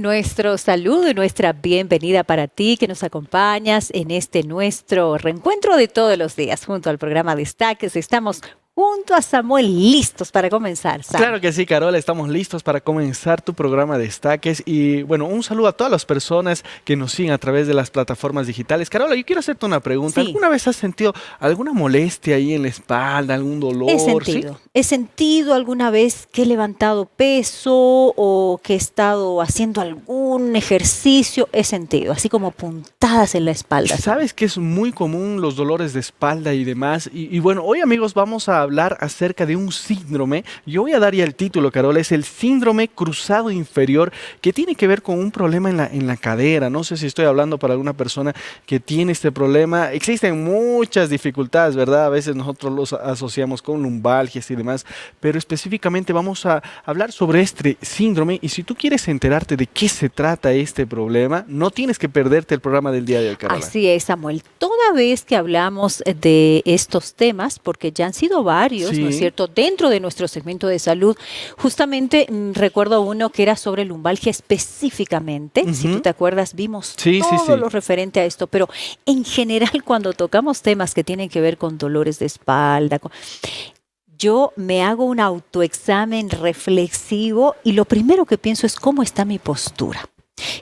Nuestro saludo y nuestra bienvenida para ti que nos acompañas en este nuestro reencuentro de todos los días junto al programa Destaques. Estamos junto a Samuel listos para comenzar. Sam. Claro que sí, Carola, estamos listos para comenzar tu programa Destaques y bueno, un saludo a todas las personas que nos siguen a través de las plataformas digitales. Carola, yo quiero hacerte una pregunta. Sí. ¿Alguna vez has sentido alguna molestia ahí en la espalda, algún dolor? He sentido alguna vez que he levantado peso o que he estado haciendo algún ejercicio, he sentido, así como puntadas en la espalda. Sabes que es muy común los dolores de espalda y demás. Y bueno, hoy amigos vamos a hablar acerca de un síndrome. Yo voy a dar ya el título, Carola, es el síndrome cruzado inferior, que tiene que ver con un problema en la cadera. No sé si estoy hablando para alguna persona que tiene este problema. Existen muchas dificultades, ¿verdad? A veces nosotros los asociamos con lumbalgias y demás, pero específicamente vamos a hablar sobre este síndrome y si tú quieres enterarte de qué se trata este problema, no tienes que perderte el programa del día de hoy, Carola. Así es, Samuel. Toda vez que hablamos de estos temas, porque ya han sido varios, Sí. ¿no es cierto?, dentro de nuestro segmento de salud, justamente recuerdo uno que era sobre lumbalgia específicamente. Si tú te acuerdas, vimos todo lo referente a esto, pero en general cuando tocamos temas que tienen que ver con dolores de espalda, yo me hago un autoexamen reflexivo y lo primero que pienso es cómo está mi postura.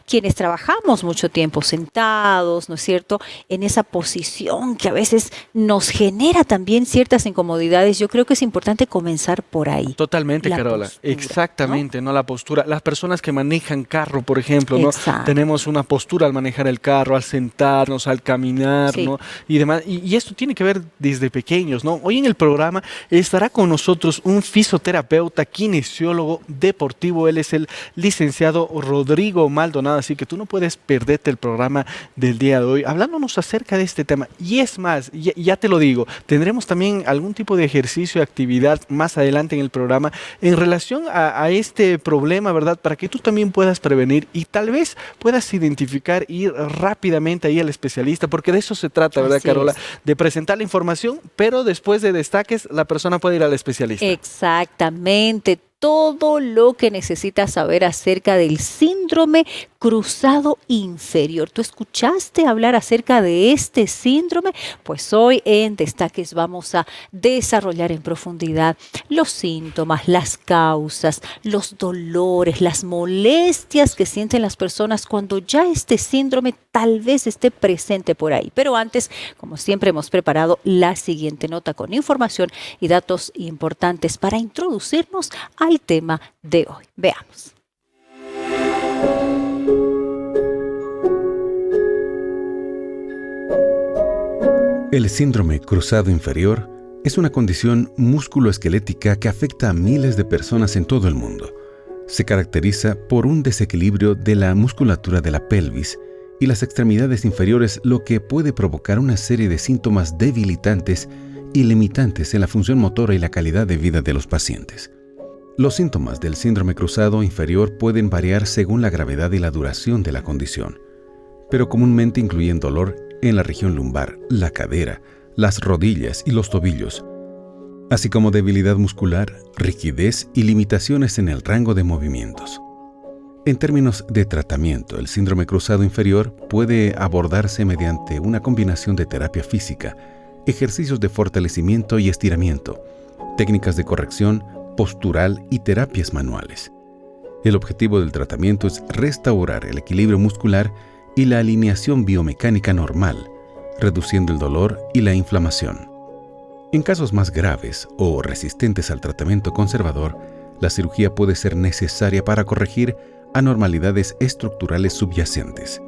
Quienes trabajamos mucho tiempo sentados, ¿no es cierto?, en esa posición que a veces nos genera también ciertas incomodidades, yo creo que es importante comenzar por ahí. Totalmente, La Carola. postura, Exactamente, ¿no? La postura. Las personas que manejan carro, por ejemplo, ¿no? Exacto. Tenemos una postura al manejar el carro, al sentarnos, al caminar, Sí. ¿no? Y demás. Y esto tiene que ver desde pequeños, ¿no? Hoy en el programa estará con nosotros un fisioterapeuta, kinesiólogo deportivo. Él es el licenciado Rodrigo Maldonado, así que tú no puedes perderte el programa del día de hoy hablándonos acerca de este tema. Y es más, ya te lo digo, tendremos también algún tipo de ejercicio y actividad más adelante en el programa en relación a este problema, ¿verdad? Para que tú también puedas prevenir y tal vez puedas identificar, ir rápidamente ahí al especialista, porque de eso se trata, ¿verdad, Así Carola? es. De presentar la información, pero después de Destaques, la persona puede ir al especialista. Exactamente. Todo lo que necesitas saber acerca del síndrome cruzado inferior. ¿Tú escuchaste hablar acerca de este síndrome? Pues hoy en Destaques vamos a desarrollar en profundidad los síntomas, las causas, los dolores, las molestias que sienten las personas cuando ya este síndrome tal vez esté presente por ahí. Pero antes, como siempre, hemos preparado la siguiente nota con información y datos importantes para introducirnos al tema de hoy. Veamos. El síndrome cruzado inferior es una condición musculoesquelética que afecta a miles de personas en todo el mundo. Se caracteriza por un desequilibrio de la musculatura de la pelvis y las extremidades inferiores, lo que puede provocar una serie de síntomas debilitantes y limitantes en la función motora y la calidad de vida de los pacientes. Los síntomas del síndrome cruzado inferior pueden variar según la gravedad y la duración de la condición, pero comúnmente incluyen dolor en la región lumbar, la cadera, las rodillas y los tobillos, así como debilidad muscular, rigidez y limitaciones en el rango de movimientos. En términos de tratamiento, el síndrome cruzado inferior puede abordarse mediante una combinación de terapia física, ejercicios de fortalecimiento y estiramiento, técnicas de corrección postural y terapias manuales. El objetivo del tratamiento es restaurar el equilibrio muscular y la alineación biomecánica normal, reduciendo el dolor y la inflamación. En casos más graves o resistentes al tratamiento conservador, la cirugía puede ser necesaria para corregir anormalidades estructurales subyacentes.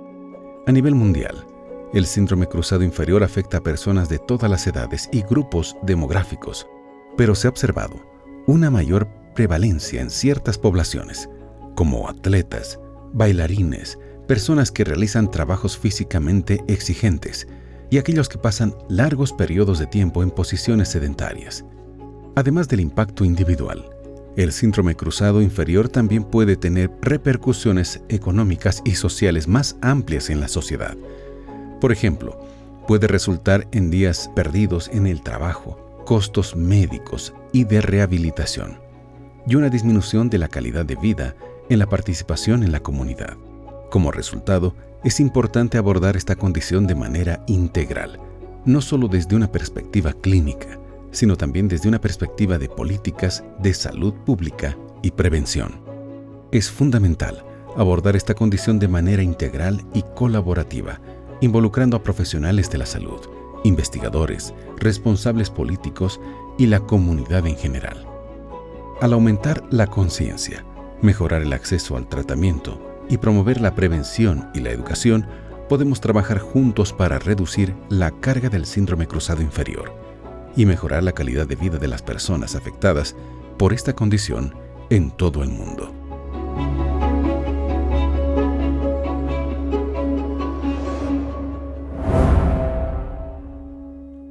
A nivel mundial, el síndrome cruzado inferior afecta a personas de todas las edades y grupos demográficos, pero se ha observado una mayor prevalencia en ciertas poblaciones, como atletas, bailarines, personas que realizan trabajos físicamente exigentes y aquellos que pasan largos periodos de tiempo en posiciones sedentarias. Además del impacto individual, el síndrome cruzado inferior también puede tener repercusiones económicas y sociales más amplias en la sociedad. Por ejemplo, puede resultar en días perdidos en el trabajo, costos médicos y de rehabilitación, y una disminución de la calidad de vida en la participación en la comunidad. Como resultado, es importante abordar esta condición de manera integral, no solo desde una perspectiva clínica, sino también desde una perspectiva de políticas de salud pública y prevención. Es fundamental abordar esta condición de manera integral y colaborativa, involucrando a profesionales de la salud, investigadores, responsables políticos y la comunidad en general. Al aumentar la conciencia, mejorar el acceso al tratamiento y promover la prevención y la educación, podemos trabajar juntos para reducir la carga del síndrome cruzado inferior y mejorar la calidad de vida de las personas afectadas por esta condición en todo el mundo.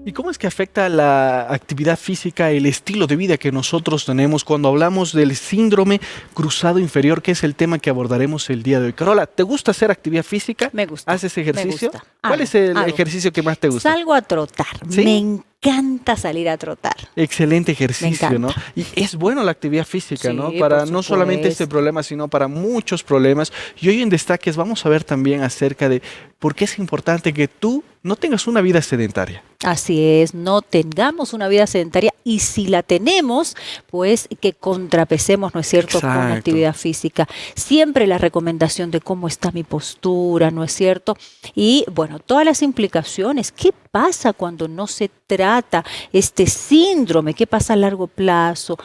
¿Y cómo es que afecta la actividad física, el estilo de vida que nosotros tenemos cuando hablamos del síndrome cruzado inferior, que es el tema que abordaremos el día de hoy? Carola, ¿te gusta hacer actividad física? Me gusta. ¿Haces ejercicio? Me gusta. ¿Cuál es el ejercicio que más te gusta? Salgo a trotar. ¿Sí? Me encanta salir a trotar. Excelente ejercicio, Me ¿no? encanta. Y es bueno la actividad física, Sí, ¿no? Para por no solamente este supuesto. problema, sino para muchos problemas. Y hoy en Destaques vamos a ver también acerca de por qué es importante que tú no tengas una vida sedentaria. Así es, no tengamos una vida sedentaria y si la tenemos, pues que contrapesemos, ¿no es cierto?, con Exacto. actividad física. Siempre la recomendación de cómo está mi postura, ¿no es cierto? Y bueno, todas las implicaciones. ¿Qué pasa cuando no se trata este síndrome? ¿Qué pasa a largo plazo?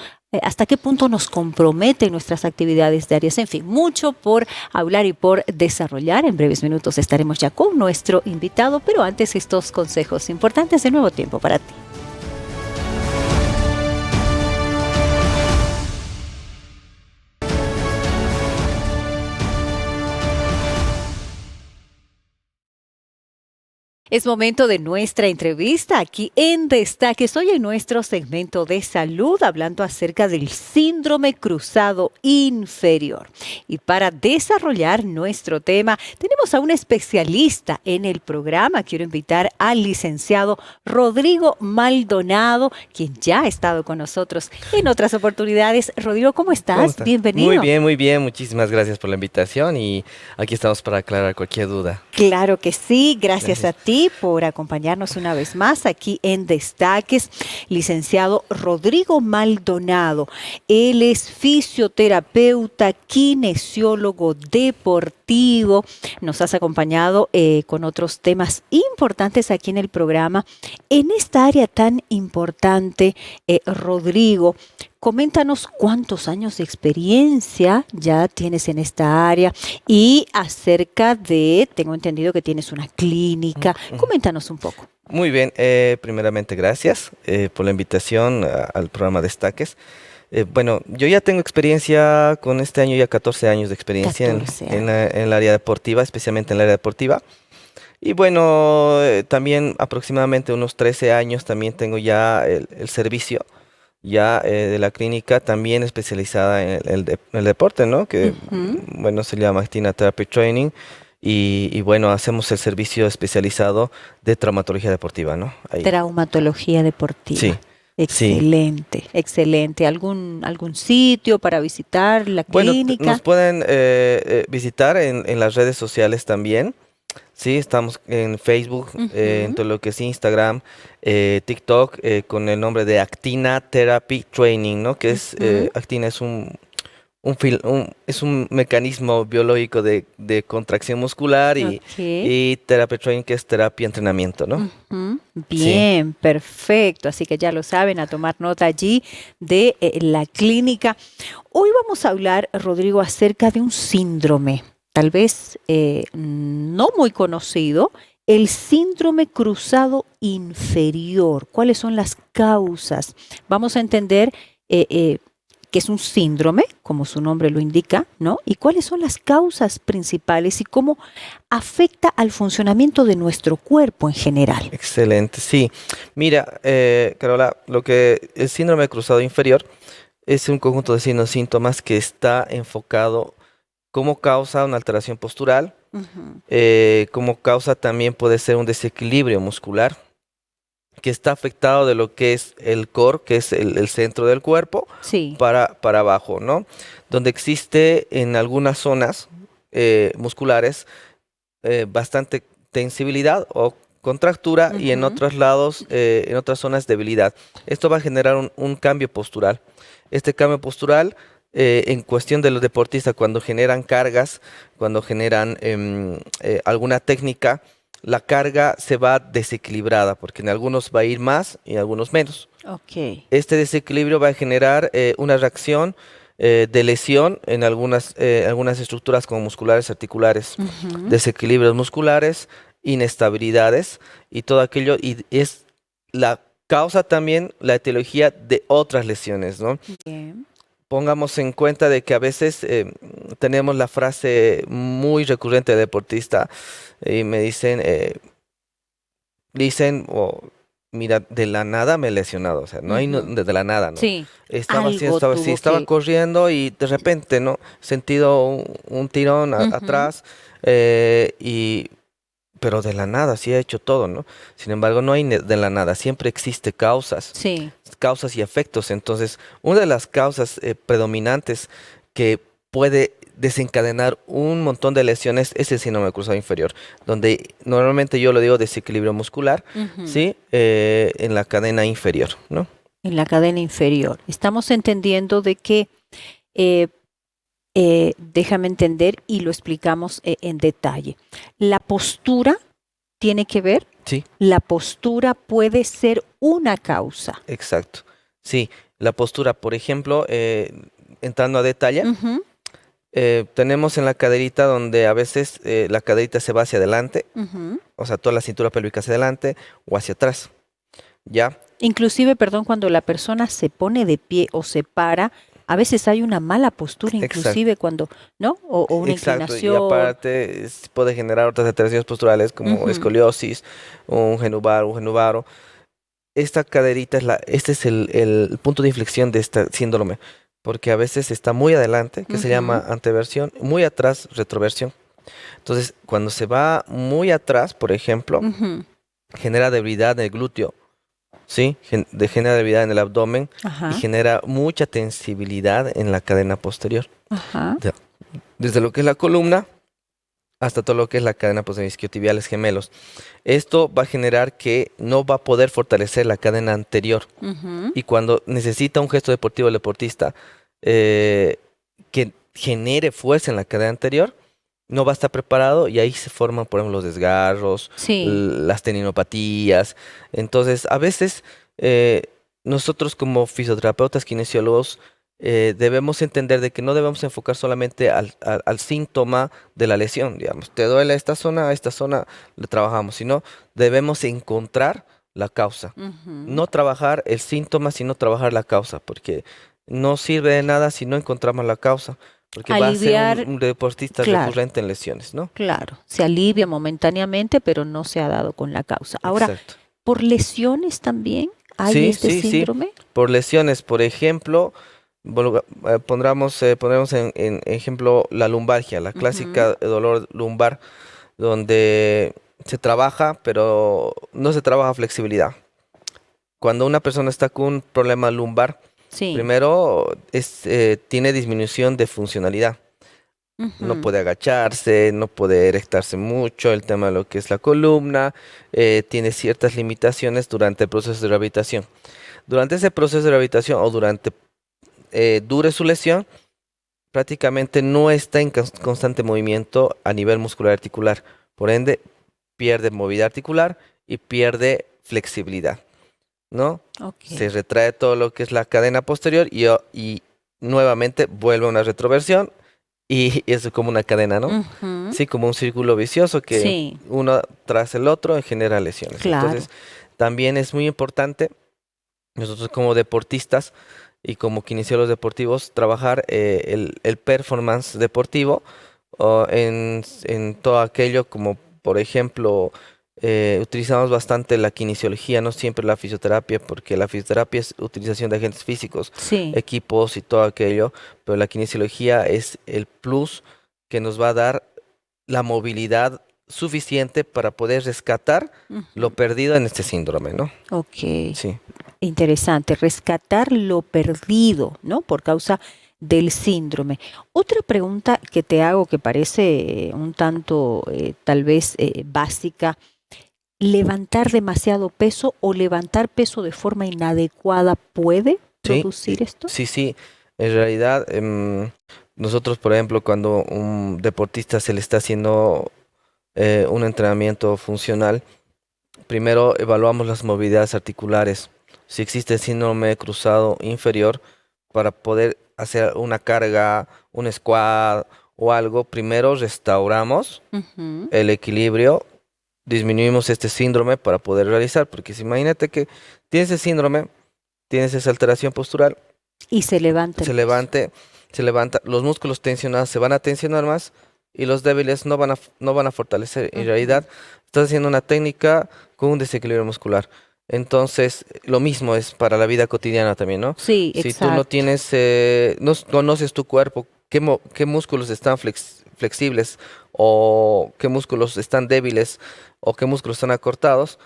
¿Hasta qué punto nos comprometen nuestras actividades diarias? En fin, mucho por hablar y por desarrollar. En breves minutos estaremos ya con nuestro invitado, pero antes estos consejos importantes de Nuevo Tiempo para ti. Es momento de nuestra entrevista aquí en Destaques. Hoy en nuestro segmento de salud, hablando acerca del síndrome cruzado inferior. Y para desarrollar nuestro tema, tenemos a un especialista en el programa. Quiero invitar al licenciado Rodrigo Maldonado, quien ya ha estado con nosotros en otras oportunidades. Rodrigo, ¿cómo estás? ¿Cómo está? Bienvenido. Muy bien. Muchísimas gracias por la invitación y aquí estamos para aclarar cualquier duda. Claro que sí, gracias a ti por acompañarnos una vez más aquí en Destaques. Licenciado Rodrigo Maldonado, él es fisioterapeuta, kinesiólogo deportivo. Nos has acompañado con otros temas importantes aquí en el programa. En esta área tan importante, Rodrigo, coméntanos cuántos años de experiencia ya tienes en esta área y acerca de, tengo entendido que tienes una clínica. Coméntanos un poco. Muy bien, primeramente gracias por la invitación al programa Destaques. Bueno, yo ya tengo experiencia con este año, ya 14 años de experiencia 14 en el área deportiva, especialmente en el área deportiva. Y bueno, también aproximadamente unos 13 años también tengo ya el servicio ya de la clínica también especializada en el deporte, ¿no? Que, bueno, se llama Actina Therapy Training y bueno, hacemos el servicio especializado de traumatología deportiva, ¿no? Ahí. Traumatología deportiva. Sí. Excelente, excelente. ¿Algún sitio para visitar la Bueno, clínica? nos pueden visitar en las redes sociales también. Sí, estamos en Facebook, en todo lo que es Instagram, TikTok, con el nombre de Actina Therapy Training, ¿no? Que es, Actina es es un mecanismo biológico de contracción muscular y Therapy Training, que es terapia entrenamiento, ¿no? Bien, perfecto. Así que ya lo saben, a tomar nota allí de la clínica. Hoy vamos a hablar, Rodrigo, acerca de un síndrome, tal vez no muy conocido, el síndrome cruzado inferior. ¿Cuáles son las causas? Vamos a entender que es un síndrome, como su nombre lo indica, ¿no? Y cuáles son las causas principales y cómo afecta al funcionamiento de nuestro cuerpo en general. Excelente, sí. Mira, Carola, el síndrome cruzado inferior es un conjunto de signos y síntomas que está enfocado como causa una alteración postural, como causa también puede ser un desequilibrio muscular, que está afectado de lo que es el core, que es el centro del cuerpo, Sí. para abajo, ¿no? Donde existe en algunas zonas musculares bastante tensibilidad o contractura y en otros lados, en otras zonas debilidad. Esto va a generar un cambio postural. Este cambio postural, en cuestión de los deportistas, cuando generan cargas, cuando generan alguna técnica, la carga se va desequilibrada, porque en algunos va a ir más y en algunos menos. Ok. Este desequilibrio va a generar una reacción de lesión en algunas estructuras como musculares, articulares, desequilibrios musculares, inestabilidades y todo aquello, y es la causa también la etiología de otras lesiones, ¿no? Bien. Pongamos en cuenta de que a veces tenemos la frase muy recurrente de deportista y me dicen, mira, de la nada me he lesionado, o sea, no hay de la nada, ¿no? Sí. Estaba Algo estaba tuvo corriendo y de repente, ¿no? Sentido un tirón atrás, pero de la nada, sí he hecho todo, ¿no? Sin embargo, no hay de la nada, siempre existe causas y efectos. Entonces, una de las causas predominantes que puede desencadenar un montón de lesiones es el síndrome cruzado inferior, donde normalmente yo lo digo desequilibrio muscular, ¿sí? En la cadena inferior, ¿no? En la cadena inferior. Estamos entendiendo de que, déjame entender y lo explicamos en detalle. La postura tiene que ver. Sí. La postura puede ser una causa. Exacto. Sí, la postura, por ejemplo, entrando a detalle, tenemos en la caderita donde a veces la caderita se va hacia adelante, o sea, toda la cintura pélvica hacia adelante o hacia atrás, ¿ya? Inclusive, perdón, cuando la persona se pone de pie o se para, a veces hay una mala postura, inclusive cuando, ¿no? O una inclinación. Y aparte puede generar otras alteraciones posturales como escoliosis, un genuvaro. Esta caderita este es el punto de inflexión de este síndrome, porque a veces está muy adelante, que se llama anteversión, muy atrás, retroversión. Entonces, cuando se va muy atrás, por ejemplo, genera debilidad en el glúteo, ¿sí? Genera debilidad en el abdomen y genera mucha tensibilidad en la cadena posterior. Desde lo que es la columna hasta todo lo que es la cadena posterior, isquiotibiales gemelos. Esto va a generar que no va a poder fortalecer la cadena anterior. Y cuando necesita un gesto deportivo el deportista que genere fuerza en la cadena anterior, no va a estar preparado y ahí se forman, por ejemplo, los desgarros, las tendinopatías. Entonces, a veces nosotros como fisioterapeutas, kinesiólogos, debemos entender de que no debemos enfocar solamente al síntoma de la lesión, digamos, te duele a esta zona le trabajamos, sino debemos encontrar la causa. No trabajar el síntoma, sino trabajar la causa, porque no sirve de nada si no encontramos la causa, porque va a ser un deportista recurrente en lesiones, ¿no? Claro, se alivia momentáneamente, pero no se ha dado con la causa. Ahora, ¿por lesiones también hay este síndrome? Sí. Por lesiones, por ejemplo, pondremos en ejemplo la lumbalgia, la clásica dolor lumbar, donde se trabaja, pero no se trabaja flexibilidad. Cuando una persona está con un problema lumbar, primero tiene disminución de funcionalidad. No puede agacharse, no puede erectarse mucho, el tema de lo que es la columna, tiene ciertas limitaciones durante el proceso de rehabilitación. Durante ese proceso de rehabilitación o durante dure su lesión, prácticamente no está en constante movimiento a nivel muscular articular. Por ende, pierde movilidad articular y pierde flexibilidad, ¿no? Se retrae todo lo que es la cadena posterior y nuevamente vuelve a una retroversión y es como una cadena, ¿no? Sí, como un círculo vicioso que uno tras el otro genera lesiones. Entonces, también es muy importante nosotros como deportistas y como kinesiólogos deportivos trabajar el performance deportivo en todo aquello, como por ejemplo utilizamos bastante la kinesiología, no siempre la fisioterapia, porque la fisioterapia es utilización de agentes físicos, equipos y todo aquello, pero la kinesiología es el plus que nos va a dar la movilidad suficiente para poder rescatar lo perdido en este síndrome, ¿no? Ok, Sí. interesante. Rescatar lo perdido, ¿no? Por causa del síndrome. Otra pregunta que te hago que parece un tanto tal vez básica. ¿Levantar demasiado peso o levantar peso de forma inadecuada puede Sí, producir esto? sí. En realidad, nosotros, por ejemplo, cuando un deportista se le está haciendo un entrenamiento funcional, primero evaluamos las movilidades articulares. Si existe síndrome cruzado inferior, para poder hacer una carga, un squat o algo, primero restauramos Ujú. el equilibrio, disminuimos este síndrome para poder realizar, porque si imagínate que tienes ese síndrome, tienes esa alteración postural, Y se levanta el se peso. levante, se levanta, los músculos tensionados se van a tensionar más y los débiles no van a fortalecer. En Ujú. realidad, estás haciendo una técnica con un desequilibrio muscular. Entonces, lo mismo es para la vida cotidiana también, ¿no? Sí, Si tú no exacto. tienes, no conoces tu cuerpo, qué músculos están flexibles o qué músculos están débiles o qué músculos están acortados,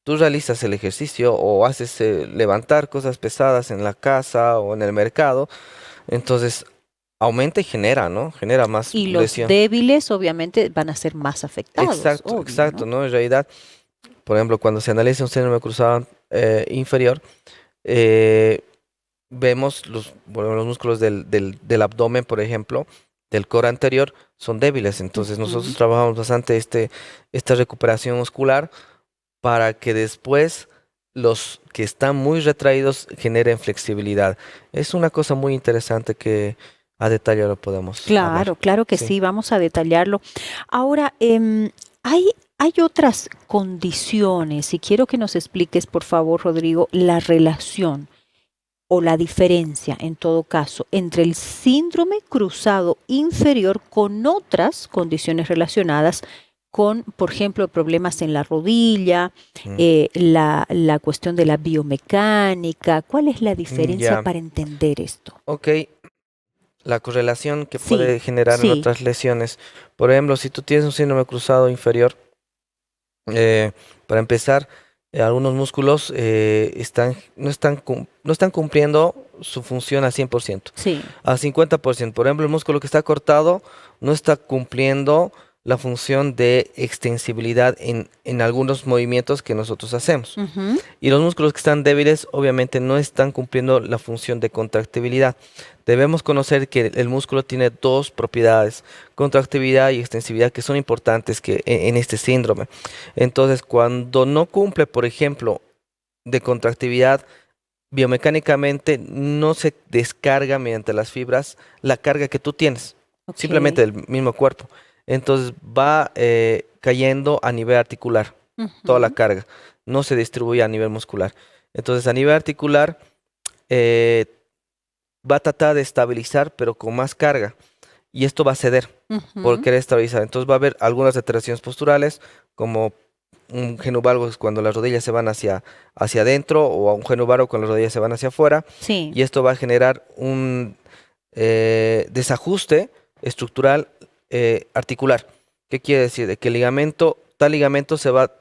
tú realizas el ejercicio o haces levantar cosas pesadas en la casa o en el mercado, entonces aumenta y genera, ¿no? Genera más Y los lesión. débiles obviamente van a ser más afectados, Exacto, obvio, exacto, ¿no? ¿no? En realidad, por ejemplo, cuando se analiza un síndrome cruzado inferior, eh, vemos bueno, los músculos del abdomen, por ejemplo, del core anterior, son débiles. Entonces nosotros Ujú. trabajamos bastante esta recuperación muscular para que después los que están muy retraídos generen flexibilidad. Es una cosa muy interesante que a detalle lo podemos hablar. Claro, claro que Sí. sí, vamos a detallarlo. Ahora, hay, hay otras condiciones y quiero que nos expliques, por favor, Rodrigo, la relación o la diferencia, en todo caso, entre el síndrome cruzado inferior con otras condiciones relacionadas con, por ejemplo, problemas en la rodilla, Mm, la cuestión de la biomecánica. ¿Cuál es la diferencia ya, para entender esto? ok. La correlación que Sí, puede generar en sí. otras lesiones. Por ejemplo, si tú tienes un síndrome cruzado inferior, eh, para empezar, algunos músculos no están cumpliendo su función al 100%, Sí. al 50%. Por ejemplo, el músculo que está cortado no está cumpliendo la función de extensibilidad en algunos movimientos que nosotros hacemos. Ujú. Y los músculos que están débiles obviamente no están cumpliendo la función de contractibilidad. Debemos conocer que el músculo tiene dos propiedades, contractibilidad y extensibilidad, que son importantes en este síndrome. Entonces, cuando no cumple, por ejemplo, de contractividad, biomecánicamente no se descarga mediante las fibras la carga que tú tienes, Ok. simplemente del mismo cuerpo. Entonces va cayendo a nivel articular toda la Ujú. carga, no se distribuye a nivel muscular. Entonces a nivel articular eh, va a tratar de estabilizar, pero con más carga, y esto va a ceder por Ujú. querer estabilizar. Entonces va a haber algunas alteraciones posturales, como un genovalgo es cuando las rodillas se van hacia adentro, o a un genovargo cuando las rodillas se van hacia afuera, Sí. y esto va a generar un desajuste estructural articular. ¿Qué quiere decir? De que tal ligamento se va a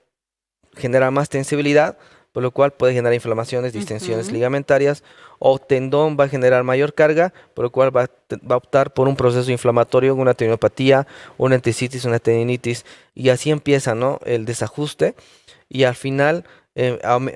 generar más tensibilidad, por lo cual puede generar inflamaciones, distensiones Ujú. ligamentarias, o tendón va a generar mayor carga, por lo cual va a optar por un proceso inflamatorio, una tendinopatía, una entesitis, una tendinitis, y así empieza, ¿no? El desajuste, y al final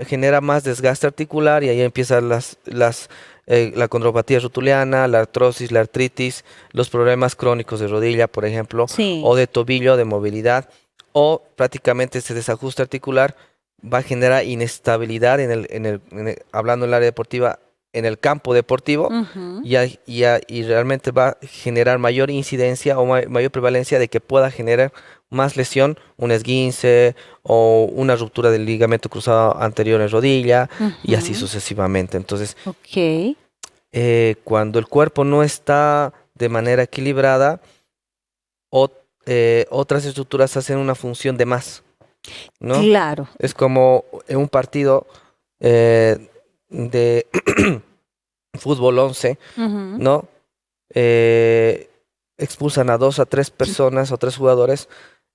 genera más desgaste articular, y ahí empiezan la condropatía rotuliana, la artrosis, la artritis, los problemas crónicos de rodilla, por ejemplo, Sí. o de tobillo, de movilidad, o prácticamente ese desajuste articular va a generar inestabilidad hablando en el área deportiva, en el campo deportivo, Ujú. y realmente va a generar mayor incidencia o mayor prevalencia de que pueda generar más lesión, un esguince o una ruptura del ligamento cruzado anterior en rodilla, y así Ujú. sucesivamente. Entonces, Ok. cuando el cuerpo no está de manera equilibrada, ot- otras estructuras hacen una función de más, ¿no? Claro. Es como en un partido de fútbol 11, Ujú. ¿no? Eh, expulsan a dos a tres personas o tres jugadores,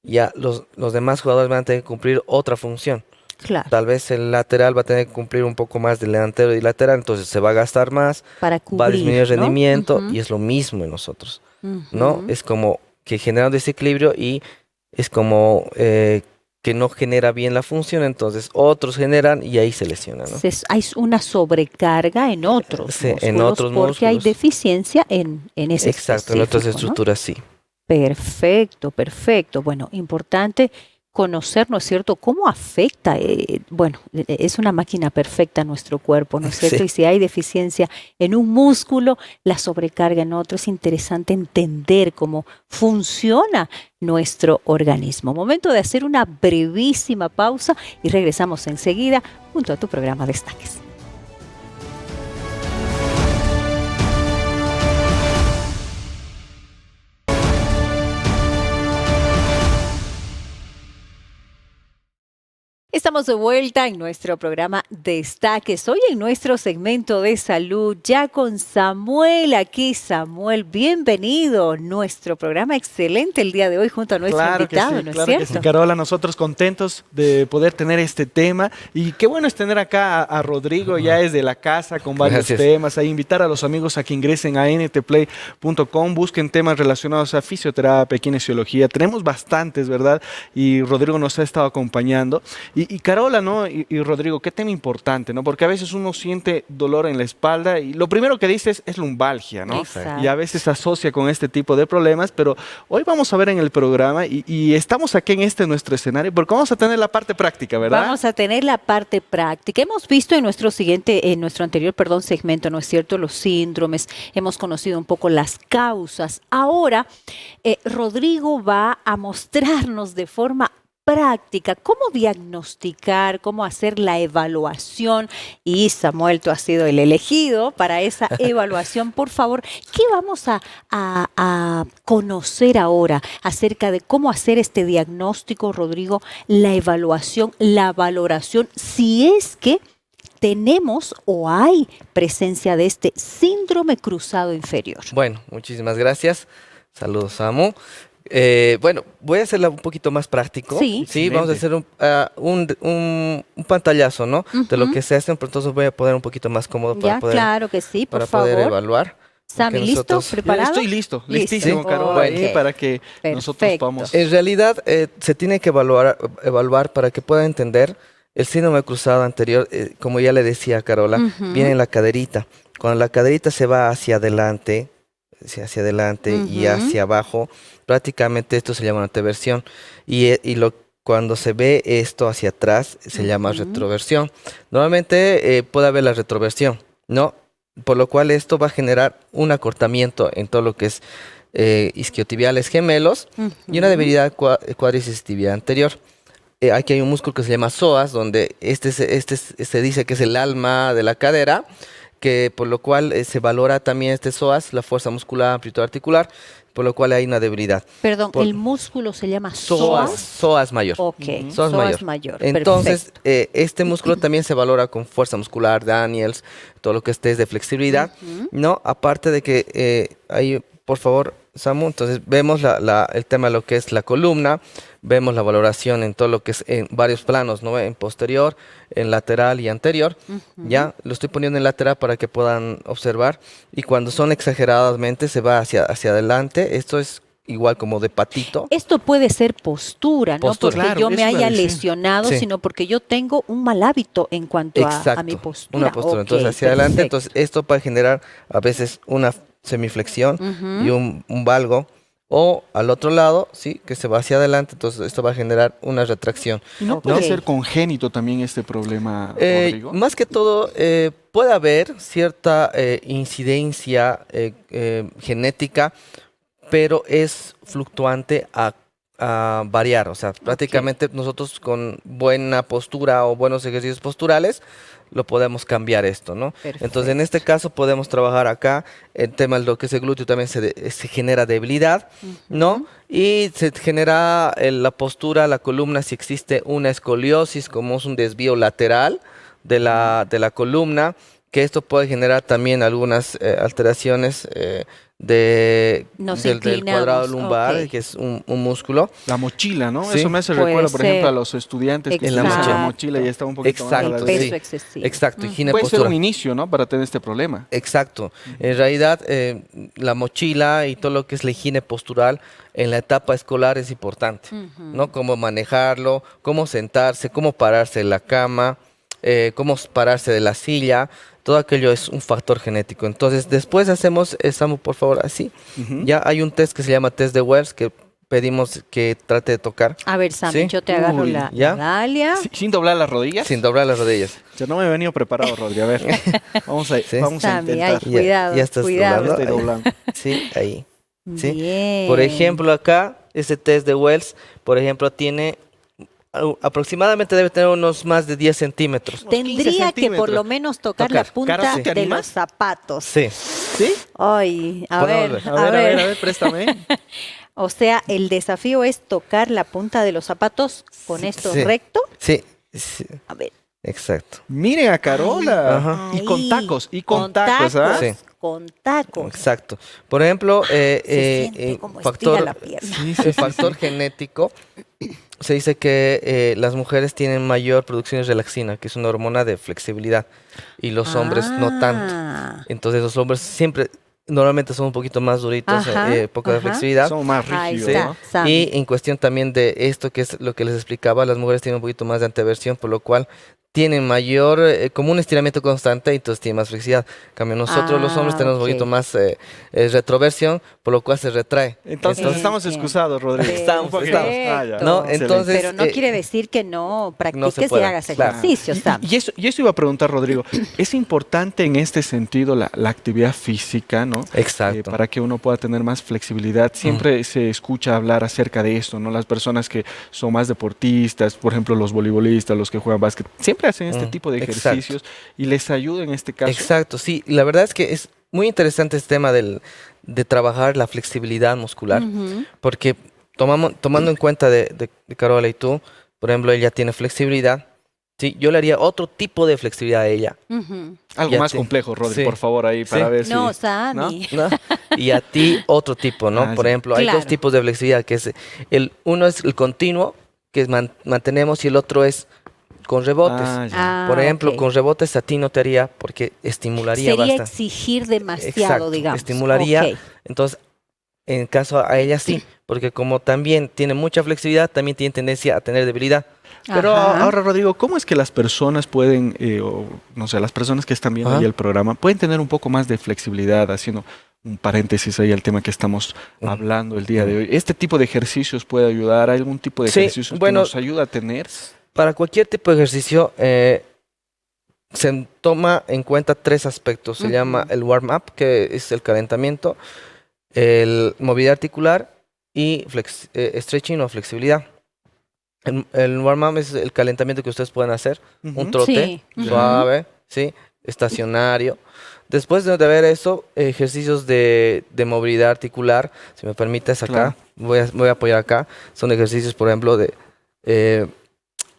ya los demás jugadores van a tener que cumplir otra función. Claro, Tal vez el lateral va a tener que cumplir un poco más del delantero y lateral, entonces se va a gastar más, para va a disminuir el cubrir, ¿no? rendimiento Ujú, y es lo mismo en nosotros, ¿no? ujú. Es como que genera un desequilibrio y es como que no genera bien la función, entonces otros generan y ahí se lesiona, ¿no? Hay una sobrecarga en otros Sí, músculos en otros porque hay músculos. deficiencia en ese Exacto, en otras específico, ¿no? estructuras sí. Perfecto, perfecto. Bueno, importante conocer, ¿no es cierto?, cómo afecta, bueno, es una máquina perfecta nuestro cuerpo, ¿no es cierto? Sí. Y si hay deficiencia en un músculo, la sobrecarga en otro, es interesante entender cómo funciona nuestro organismo. Momento de hacer una brevísima pausa y regresamos enseguida junto a tu programa Destaques. Estamos de vuelta en nuestro programa Destaques. Hoy en nuestro segmento de salud, ya con Samuel aquí. Samuel, bienvenido. Nuestro programa excelente el día de hoy junto a nuestro invitado, ¿no es claro que sí, cierto? Carola, nosotros contentos de poder tener este tema y qué bueno es tener acá a Rodrigo ya desde la casa con varios Gracias. temas, a invitar a los amigos a que ingresen a ntplay.com, busquen temas relacionados a fisioterapia, kinesiología, tenemos bastantes, ¿verdad? Y Rodrigo nos ha estado acompañando. Y Carola, ¿no? Y Rodrigo, qué tema importante, ¿no? Porque a veces uno siente dolor en la espalda y lo primero que dices es lumbalgia, ¿no? Exacto. Y a veces se asocia con este tipo de problemas, pero hoy vamos a ver en el programa y estamos aquí en nuestro escenario porque vamos a tener la parte práctica, ¿verdad? Vamos a tener la parte práctica. Hemos visto en nuestro anterior, segmento, ¿no es cierto? Los síndromes, hemos conocido un poco las causas. Ahora, Rodrigo va a mostrarnos de forma práctica cómo diagnosticar, cómo hacer la evaluación. Y Samuel, tú has sido el elegido para esa evaluación. Por favor, ¿qué vamos a conocer ahora acerca de cómo hacer este diagnóstico, Rodrigo, la evaluación, la valoración, si es que tenemos o hay presencia de este síndrome cruzado inferior? Bueno, muchísimas gracias. Saludos, Samu. Bueno, voy a hacerla un poquito más práctico. Sí. Sí, vamos a hacer un pantallazo, ¿no? De lo Ujú. que se hace, pero entonces voy a poner un poquito más cómodo Ya, claro que sí, por para poder favor. evaluar. Sammy, Porque ¿listo? nosotros- ¿Preparado? Estoy listo, Listo. listísimo, Sí. Carola, ahí Ok. para que nosotros Perfecto. podamos... En realidad, se tiene que evaluar para que pueda entender el síndrome cruzado anterior, como ya le decía a Carola, Ujú. viene en la caderita. Cuando la caderita se va hacia adelante y Ujú. hacia abajo, prácticamente esto se llama una anteversión. Cuando se ve esto hacia atrás, se llama Ujú. retroversión. Normalmente puede haber la retroversión, ¿no? Por lo cual esto va a generar un acortamiento en todo lo que es isquiotibiales gemelos y una Ujú. debilidad cuádriceps tibial anterior. Aquí hay un músculo que se llama psoas, donde se dice que es el alma de la cadera, que por lo cual se valora también este psoas, la fuerza muscular, amplitud articular, por lo cual hay una debilidad. Perdón, Por- el músculo se llama Psoas, psoas. psoas mayor. Ok, Psoas psoas mayor. mayor. Entonces, Perfecto. este músculo también se valora con fuerza muscular, Daniels, todo lo que esté es de flexibilidad, Ujú. ¿no? Aparte de que ahí, por favor, Samu, entonces vemos el tema de lo que es la columna, vemos la valoración en todo lo que es en varios planos, ¿no? En posterior, en lateral y anterior. Ujú. Ya lo estoy poniendo en lateral para que puedan observar. Y cuando son exageradamente, se va hacia adelante. Esto es igual como de patito. Esto puede ser postura, no Postura. porque Claro, yo eso me iba a haya decir. lesionado, Sí. sino porque yo tengo un mal hábito en cuanto a mi Exacto, postura. una postura. Ok, Entonces hacia adelante, perfecto. entonces esto puede generar a veces una semiflexión Ujú. y un valgo. O al otro lado, sí, que se va hacia adelante, entonces esto va a generar una retracción. ¿Y no Ok. puede ser congénito también este problema, Rodrigo? Más que todo, puede haber cierta incidencia genética, pero es fluctuante a variar. O sea, prácticamente nosotros con buena postura o buenos ejercicios posturales lo podemos cambiar esto, ¿no? Entonces, en este caso podemos trabajar acá. El tema de lo que es el glúteo también se genera debilidad, ¿no? Y se genera la postura, la columna, si existe una escoliosis, como es un desvío lateral de la columna, que esto puede generar también algunas alteraciones Nos del cuadrado inclinamos, lumbar, ok. que es un músculo. La mochila, ¿no? Sí. Eso me hace Puede recuerdo, por ejemplo, a ser. los estudiantes que En la utilizan la Exacto. mochila y está un poquito más a Exacto, la El derecha. peso sí. excesivo. Exacto, higiene Puede ser postural. un inicio, ¿no? Para tener este problema. Exacto. En realidad, la mochila y todo lo que es la higiene postural en la etapa escolar es importante, ¿no? Cómo manejarlo, cómo sentarse, cómo pararse de la cama, cómo pararse de la silla. Todo aquello es un factor genético. Entonces, después hacemos, Samu, por favor, así. Ya hay un test que se llama test de Wells que pedimos que trate de tocar A ver, Sammy, Sí. yo te agarro Uy, la ¿ya? Dalia. Sin doblar las rodillas. sin doblar las rodillas. Yo no me he venido preparado, Rodri. A ver, vamos a, Sí. vamos a Sammy, intentar. ay, cuidado, ya estás cuidado. Ya estoy Ahí. doblando. Sí, ahí. ¿Sí? Bien. Por ejemplo, acá, este test de Wells, por ejemplo, tiene aproximadamente debe tener unos más de 10 centímetros. 15 Tendría que por centímetros. lo menos tocar la Tocar. punta Caro, ¿sí te de animas? los zapatos. Sí. ¿Sí? Ay, a ver, Pongámosle. a ver. a ver, préstame. O sea, el desafío es tocar la punta de los zapatos con esto Sí. recto. Sí, sí, A ver. exacto. Miren a Carola. Ajá. Y con Ahí. tacos, y con tacos, ¿ah? Sí. Con tacos. Exacto. Por ejemplo, siente cómo estira la pierna. el factor genético, se dice que las mujeres tienen mayor producción de relaxina, que es una hormona de flexibilidad, y los hombres no tanto. Ah. Entonces los hombres normalmente son un poquito más duritos, Ajá, poco de ajá. flexibilidad. Son más Ahí rígidos, está, ¿no? Sammy. Y en cuestión también de esto, que es lo que les explicaba, las mujeres tienen un poquito más de anteversión, por lo cual tienen mayor, como un estiramiento constante, y entonces tienen más flexibilidad. En cambio, nosotros los hombres tenemos un poquito ok. más retroversión, por lo cual se retrae. Entonces Bien, estamos bien. excusados, Rodrigo. Estamos, Un poquito. estamos. Ya. ¿No? Excelente. Entonces, Pero no quiere decir que no practiques y pueda, hagas claro. ejercicios, Sammy. Y eso iba a preguntar, Rodrigo. ¿Es importante en este sentido la actividad física, ¿no? Exacto. Para que uno pueda tener más flexibilidad. Siempre se escucha hablar acerca de esto, ¿no? Las personas que son más deportistas, por ejemplo, los voleibolistas, los que juegan básquet, siempre hacen este tipo de exacto. ejercicios y les ayuda en este caso. Exacto, sí. La verdad es que es muy interesante este tema de trabajar la flexibilidad muscular, Ujú. porque tomando en cuenta de Carola y tú, por ejemplo, ella tiene flexibilidad. Sí, yo le haría otro tipo de flexibilidad a ella. Ujú. Algo Ya más te- complejo, Rodri, sí. por favor, ahí para Sí. ver si... No, Sammy. ¿No? Y a ti otro tipo, ¿no? Ah, Por sí. ejemplo, hay dos Claro. tipos de flexibilidad, que es uno es el continuo, que es mantenemos, y el otro es con rebotes. Ah, ya. Ah, Por ejemplo, ok. con rebotes a ti no te haría porque estimularía Sería bastante. exigir demasiado, Exacto, digamos. estimularía. Ok. Entonces, en caso a ella sí, porque como también tiene mucha flexibilidad, también tiene tendencia a tener debilidad. Pero Ajá. ahora, Rodrigo, ¿cómo es que las personas pueden, o no sé, las personas que están viendo Ajá. ahí el programa, pueden tener un poco más de flexibilidad, haciendo un paréntesis ahí al tema que estamos hablando el día de hoy? ¿Este tipo de ejercicios puede ayudar? ¿Hay algún tipo de Sí, ejercicios bueno, que nos ayuda a tener? Para cualquier tipo de ejercicio, se toma en cuenta tres aspectos. Se Ujú. llama el warm-up, que es el calentamiento, el movilidad articular y stretching o flexibilidad. El warm-up es el calentamiento que ustedes pueden hacer, un Ujú. trote Sí. suave, ¿sí? Estacionario. Después de ver eso, ejercicios de movilidad articular, si me permites acá, Claro. voy a apoyar acá. Son ejercicios, por ejemplo, de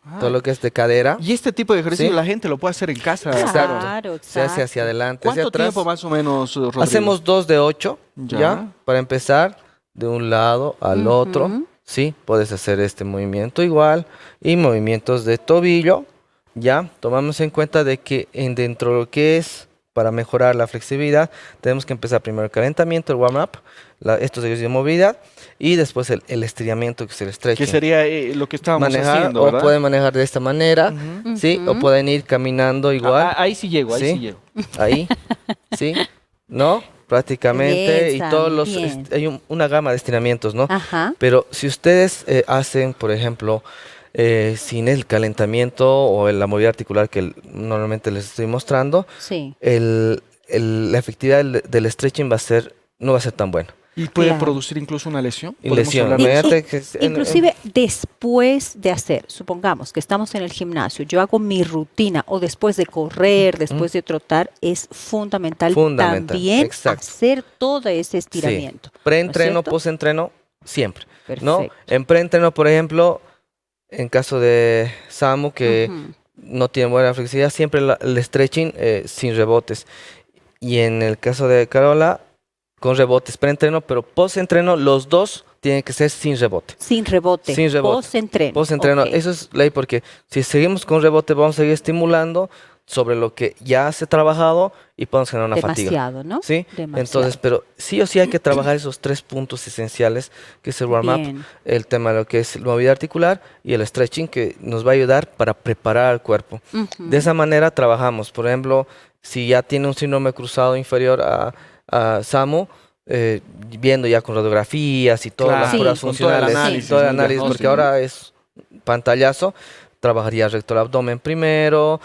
Ah, todo lo que es de cadera. y este tipo de ejercicio Sí. la gente lo puede hacer en casa. Exacto. Claro, Se hace hacia exacto. adelante, hacia ¿Cuánto atrás. tiempo más o menos, Rodrigo? Hacemos 2 de 8, Ya. ¿ya? Para empezar, de un lado al otro. Ujú. Sí, puedes hacer este movimiento igual. Y movimientos de tobillo, ¿ya? Tomamos en cuenta de que dentro de lo que es para mejorar la flexibilidad, tenemos que empezar primero el calentamiento, el warm-up, estos ejercicios de movilidad, y después el estiramiento, que es el stretching. Que sería lo que estábamos manejar, haciendo, o ¿verdad? pueden manejar de esta manera, Ujú. ¿sí? O Ujú. pueden ir caminando igual. Ahí sí llego, ahí ¿Sí? sí llego. Ahí, ¿sí? ¿No? Prácticamente. Bien, Y Sam, todos los... bien. hay una gama de estiramientos, ¿no? Ajá. Pero si ustedes hacen, por ejemplo, sin el calentamiento o la movilidad articular que normalmente les estoy mostrando, Sí. la efectividad del stretching no va a ser tan buena. ¿Y puede Claro. producir incluso una lesión? Y ¿Podemos lesión. hablar de eso? Imagínate que Inclusive después de hacer, supongamos que estamos en el gimnasio, yo hago mi rutina o después de correr, después de trotar, es fundamental, Fundamental, también exacto. hacer todo ese estiramiento. Preentreno, ¿no es cierto? postentreno, siempre. ¿no? Perfecto. En preentreno, por ejemplo, en caso de Samu, que Ujú. no tiene buena flexibilidad, siempre el stretching sin rebotes. Y en el caso de Carola, con rebotes preentreno, pero post-entreno los dos tienen que ser sin rebote. Sin rebote. Sin rebote. Post-entreno. Post-entreno, Ok. eso es ley porque si seguimos con rebote vamos a seguir estimulando sobre lo que ya se ha trabajado y podemos generar una fatiga. Demasiado, ¿no? ¿Sí? Demasiado. Entonces, pero sí o sí hay que trabajar esos 3 puntos esenciales, que es el warm-up, Bien. el tema de lo que es la movilidad articular y el stretching, que nos va a ayudar para preparar al cuerpo. Ujú. De esa manera trabajamos. Por ejemplo, si ya tiene un síndrome cruzado inferior a SAMU, viendo ya con radiografías y todas las Claro, pruebas con todo el funcionales, análisis, todo el el análisis, porque diagnóstico. ahora es pantallazo, trabajaría recto abdomen primero,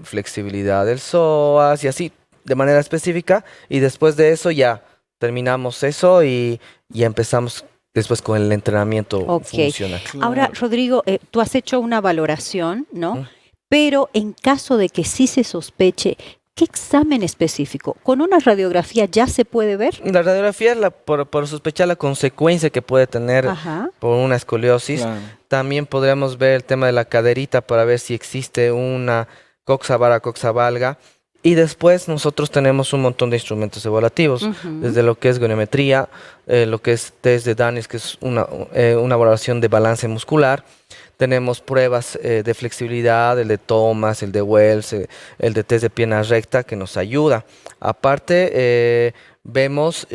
flexibilidad del psoas y así de manera específica, y después de eso ya terminamos eso y empezamos después con el entrenamiento Ok. funcional. Ahora, Rodrigo, tú has hecho una valoración, ¿no? Ujú. Pero en caso de que sí se sospeche, ¿qué examen específico? ¿Con una radiografía ya se puede ver? La radiografía es por sospechar la consecuencia que puede tener Ajá. por una escoliosis. Claro. También podríamos ver el tema de la caderita para ver si existe una coxa vara, coxa valga. Y después nosotros tenemos un montón de instrumentos evaluativos, Ujú. desde lo que es goniometría, lo que es test de Daniels, que es una evaluación de balance muscular. Tenemos pruebas de flexibilidad, el de Thomas, el de Wells, el de test de pierna recta, que nos ayuda. Aparte, vemos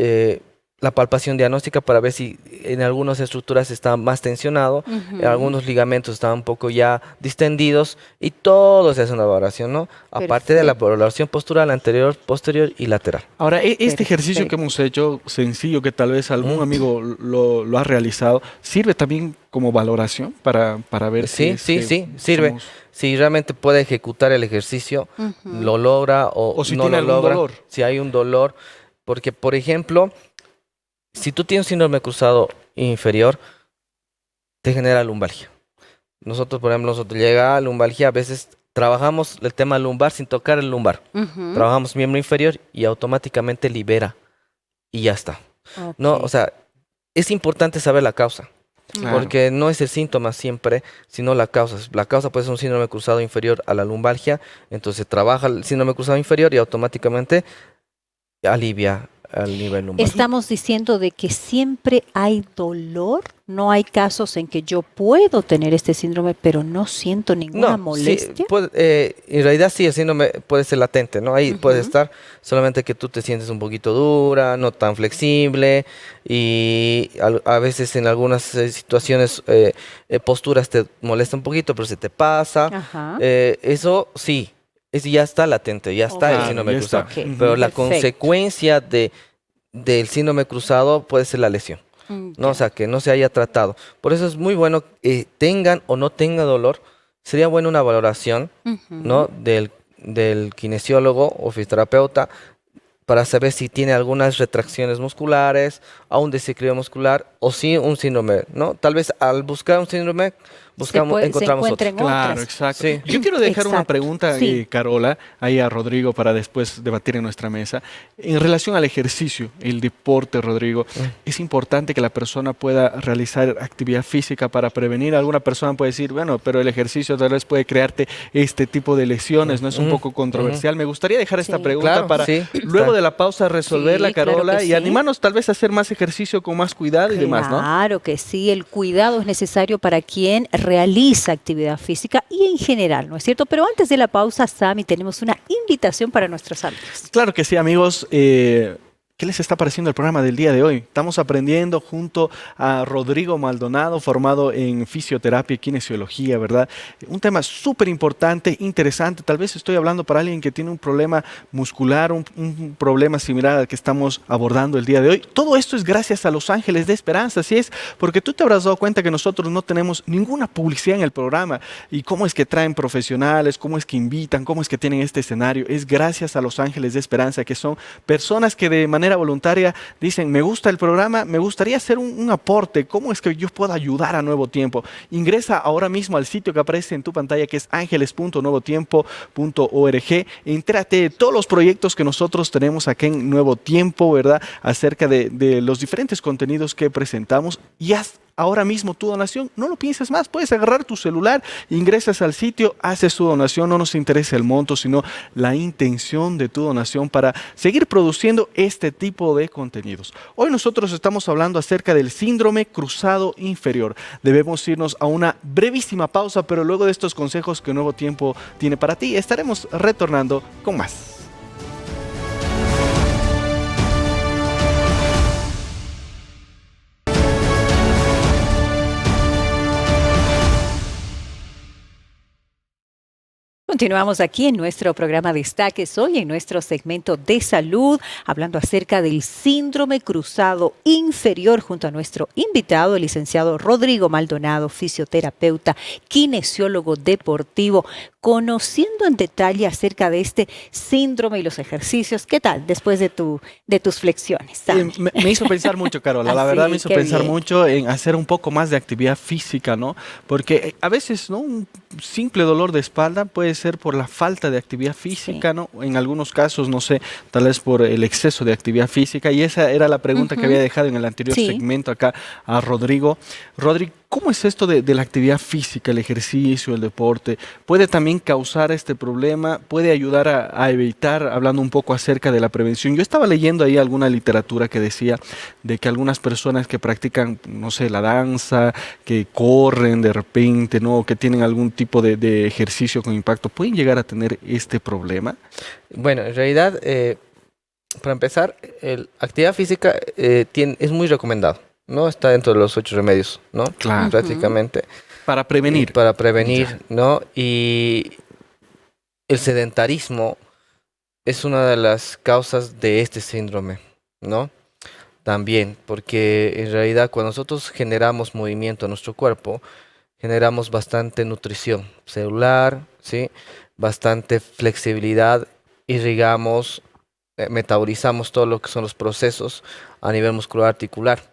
la palpación diagnóstica para ver si en algunas estructuras está más tensionado, Ujú. algunos ligamentos están un poco ya distendidos, y todo se hace una valoración, ¿no? Aparte de la valoración postural anterior, posterior y lateral. Ahora, este ejercicio que Perfecto. hemos hecho, sencillo, que tal vez algún amigo lo ha realizado, ¿sirve también como valoración para ver si Sí, es sí, que sí, sirve. somos- Si realmente puede ejecutar el ejercicio, Ujú. lo logra o si no tiene lo algún logra. dolor. Si hay un dolor, porque por ejemplo, si tú tienes síndrome cruzado inferior, te genera lumbalgia. Nosotros, por ejemplo, nosotros llega a lumbalgia, a veces trabajamos el tema lumbar sin tocar el lumbar. Ujú. Trabajamos miembro inferior y automáticamente libera y ya está. No, Ok. o sea, es importante saber la causa. Claro. Porque no es el síntoma siempre, sino la causa. La causa puede ser un síndrome cruzado inferior a la lumbalgia, entonces trabaja el síndrome cruzado inferior y automáticamente alivia al nivel lumbar. Estamos diciendo de que siempre hay dolor, no hay casos en que yo puedo tener este síndrome, pero no siento ninguna No, molestia. sí, en realidad sí, el síndrome puede ser latente, ¿no? Ahí puede Ujú. estar, solamente que tú te sientes un poquito dura, no tan flexible, y a veces en algunas situaciones, posturas te molesta un poquito, pero se te pasa. Ajá. Eso sí, ya está latente, ya está el Ok. síndrome ya cruzado. está. Ok. Pero la Perfecto. consecuencia del síndrome cruzado puede ser la lesión, ¿no? Ya. O sea, que no se haya tratado. Por eso es muy bueno que tengan o no tengan dolor. Sería bueno una valoración, Ujú. ¿no? Del kinesiólogo o fisioterapeuta para saber si tiene algunas retracciones musculares, o un desequilibrio muscular, o si un síndrome, ¿no? Tal vez al buscar un síndrome, Se encontramos otro. encuentren Claro, otras. exacto. Sí. Yo quiero dejar una Exacto. pregunta, Sí. Carola, ahí a Rodrigo para después debatir en nuestra mesa. En relación al ejercicio, el deporte, Rodrigo, es importante que la persona pueda realizar actividad física para prevenir. Alguna persona puede decir, bueno, pero el ejercicio tal vez puede crearte este tipo de lesiones, ¿no? Es un Ujú, poco controversial. Me gustaría dejar esta Sí. pregunta Claro, para sí, luego está. de la pausa resolverla, Sí, claro Carola, que y sí. animarnos tal vez a hacer más ejercicio con más cuidado y demás, ¿no? Claro que sí, el cuidado es necesario para quien realiza actividad física y en general, ¿no es cierto? Pero antes de la pausa, Sami, tenemos una invitación para nuestros amigos. Claro que sí, amigos. ¿Qué les está pareciendo el programa del día de hoy? Estamos aprendiendo junto a Rodrigo Maldonado, formado en fisioterapia y kinesiología, ¿verdad? Un tema súper importante, interesante. Tal vez estoy hablando para alguien que tiene un problema muscular, un problema similar al que estamos abordando el día de hoy. Todo esto es gracias a Los Ángeles de Esperanza, así es, porque tú te habrás dado cuenta que nosotros no tenemos ninguna publicidad en el programa. ¿Y cómo es que traen profesionales? ¿Cómo es que invitan? ¿Cómo es que tienen este escenario? Es gracias a Los Ángeles de Esperanza, que son personas que de manera voluntaria dicen, me gusta el programa, me gustaría hacer un aporte, ¿cómo es que yo puedo ayudar a Nuevo Tiempo? Ingresa ahora mismo al sitio que aparece en tu pantalla, que es ángeles.nuevotiempo.org. Entérate de todos los proyectos que nosotros tenemos aquí en Nuevo Tiempo, ¿verdad? Acerca de los diferentes contenidos que presentamos, y haz ahora mismo tu donación, no lo pienses más, puedes agarrar tu celular, ingresas al sitio, haces tu donación, no nos interesa el monto, sino la intención de tu donación para seguir produciendo este tipo de contenidos. Hoy nosotros estamos hablando acerca del síndrome cruzado inferior. Debemos irnos a una brevísima pausa, pero luego de estos consejos que Nuevo Tiempo tiene para ti, estaremos retornando con más. Continuamos aquí en nuestro programa Destaques hoy, en nuestro segmento de salud, hablando acerca del síndrome cruzado inferior junto a nuestro invitado, el licenciado Rodrigo Maldonado, fisioterapeuta, kinesiólogo deportivo, conociendo en detalle acerca de este síndrome y los ejercicios. ¿Qué tal después de tus flexiones? Me hizo pensar mucho, Carola, la verdad me hizo pensar mucho en hacer un poco más de actividad física, ¿no? Porque a veces, ¿no?, un simple dolor de espalda puede ser por la falta de actividad física, ¿no? En algunos casos, no sé, tal vez por el exceso de actividad física. Y esa era la pregunta que había dejado en el anterior segmento acá a Rodrigo. Rodrigo, ¿cómo es esto de la actividad física, el ejercicio, el deporte? ¿Puede también causar este problema? ¿Puede ayudar a evitar, hablando un poco acerca de la prevención? Yo estaba leyendo ahí alguna literatura que decía de que algunas personas que practican, no sé, la danza, que corren de repente, ¿no?, que tienen algún tipo de ejercicio con impacto, ¿pueden llegar a tener este problema? Bueno, en realidad, para empezar, la actividad física es muy recomendado, ¿no? Está dentro de los 8 remedios, ¿no? Claro. Prácticamente. Para prevenir. Para prevenir, ¿no? Y el sedentarismo es una de las causas de este síndrome, ¿no? También, porque en realidad cuando nosotros generamos movimiento en nuestro cuerpo, generamos bastante nutrición celular, ¿sí? Bastante flexibilidad, irrigamos, metabolizamos todo lo que son los procesos a nivel muscular articular.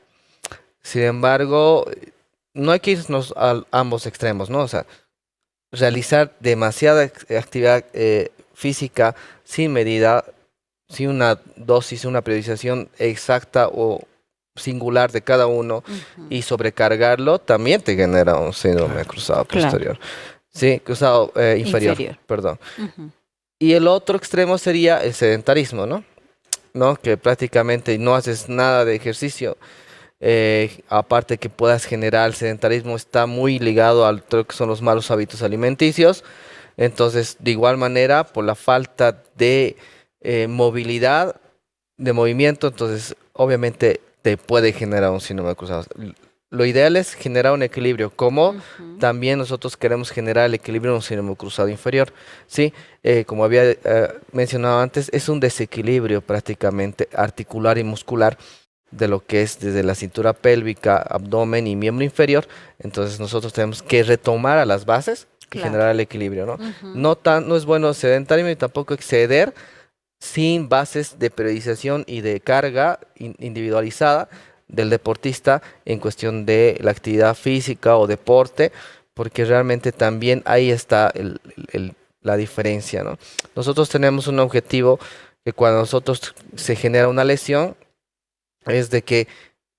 Sin embargo, no hay que irnos a ambos extremos, ¿no? O sea, realizar demasiada actividad física sin medida, sin una dosis, una periodización exacta o singular de cada uno y sobrecargarlo, también te genera un síndrome cruzado posterior. Sí, cruzado inferior. Perdón. Y el otro extremo sería el sedentarismo, ¿no? Que prácticamente no haces nada de ejercicio. Aparte que puedas generar el sedentarismo, está muy ligado a lo que son los malos hábitos alimenticios. Entonces, de igual manera, por la falta de movilidad, de movimiento, entonces obviamente te puede generar un síndrome cruzado. Lo ideal es generar un equilibrio, como también nosotros queremos generar el equilibrio en un síndrome cruzado inferior, ¿sí? Como había mencionado antes, es un desequilibrio prácticamente articular y muscular de lo que es desde la cintura pélvica, abdomen y miembro inferior. Entonces nosotros tenemos que retomar a las bases y generar el equilibrio, ¿no? No es bueno sedentarismo y tampoco exceder sin bases de periodización y de carga individualizada del deportista en cuestión de la actividad física o deporte, porque realmente también ahí está la diferencia, ¿no? Nosotros tenemos un objetivo que cuando nosotros se genera una lesión es de que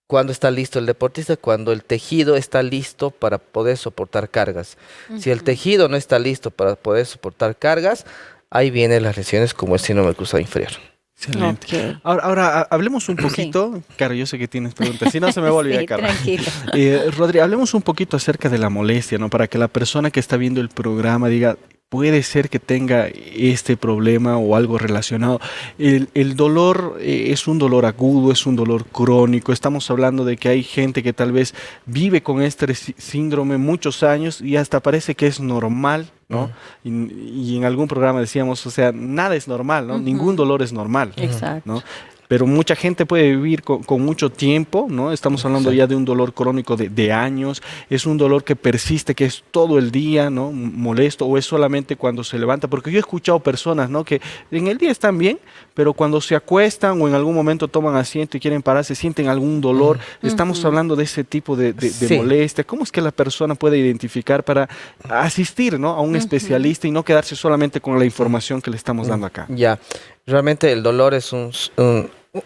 cuando está listo el deportista, cuando el tejido está listo para poder soportar cargas. Si el tejido no está listo para poder soportar cargas, ahí vienen las lesiones como el síndrome cruzado inferior. Excelente. Okay. Ahora, hablemos un poquito, claro, yo sé que tienes preguntas, si no se me va a olvidar, Carlos. Tranquilo. Rodri, hablemos un poquito acerca de la molestia, ¿no? Para que la persona que está viendo el programa diga, puede ser que tenga este problema o algo relacionado. El dolor es un dolor agudo, es un dolor crónico. Estamos hablando de que hay gente que tal vez vive con este síndrome muchos años y hasta parece que es normal, ¿no? Y en algún programa decíamos, o sea, nada es normal, ¿no? Ningún dolor es normal. Exacto. ¿No? Pero mucha gente puede vivir con mucho tiempo, ¿no? Estamos hablando ya de un dolor crónico de años, es un dolor que persiste, que es todo el día, ¿no? Molesto, o es solamente cuando se levanta, porque yo he escuchado personas, ¿no? Que en el día están bien, pero cuando se acuestan o en algún momento toman asiento y quieren pararse, sienten algún dolor. Estamos hablando de ese tipo de molestia. ¿Cómo es que la persona puede identificar para asistir, ¿no?, a un especialista y no quedarse solamente con la información que le estamos dando acá? Ya, realmente el dolor es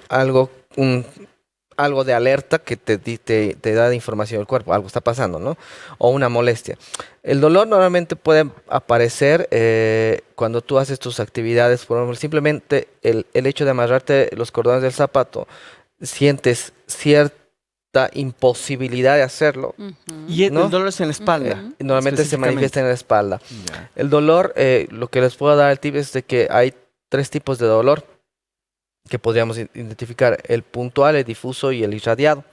algo algo de alerta que te da de información del cuerpo, algo está pasando, ¿no? O una molestia. El dolor normalmente puede aparecer cuando tú haces tus actividades, por ejemplo, simplemente el hecho de amarrarte los cordones del zapato, sientes cierta imposibilidad de hacerlo. Y ¿no? el dolor es en la espalda. Normalmente se manifiesta en la espalda. Ya. El dolor, lo que les puedo dar el tip es de que hay 3 tipos de dolor que podríamos identificar: el puntual, el difuso y el irradiado.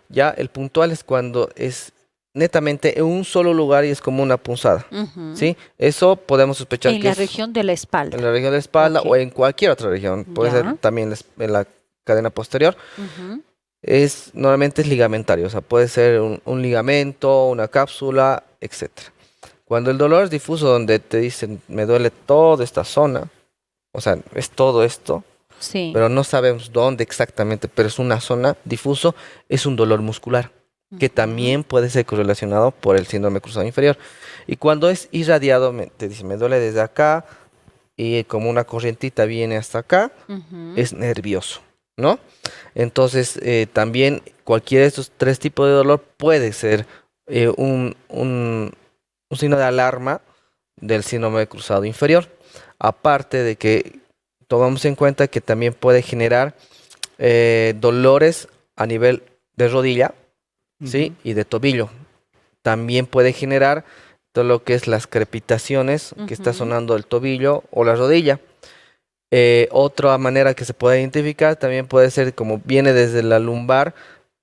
Ya, el puntual es cuando es netamente en un solo lugar y es como una punzada, ¿sí? Eso podemos sospechar En que la es región de la espalda. en la región de la espalda Ok. o en cualquier otra región. Puede Ya. ser también en la cadena posterior. Ujú. Normalmente es ligamentario, o sea, puede ser un ligamento, una cápsula, etcétera. Cuando el dolor es difuso, donde te dicen, me duele toda esta zona, o sea, es todo esto, Sí. pero no sabemos dónde exactamente, pero es una zona difuso, es un dolor muscular, que también puede ser correlacionado por el síndrome cruzado inferior. Y cuando es irradiado, te dice, me duele desde acá, y como una corrientita viene hasta acá, Ujú. es nervioso, ¿no? Entonces, también cualquiera de estos 3 tipos de dolor puede ser un signo de alarma del síndrome cruzado inferior. Aparte de que tomamos en cuenta que también puede generar dolores a nivel de rodilla, ¿sí? Y de tobillo. También puede generar todo lo que es las crepitaciones que está Ujú. sonando el tobillo o la rodilla. Otra manera que se puede identificar también puede ser como viene desde la lumbar,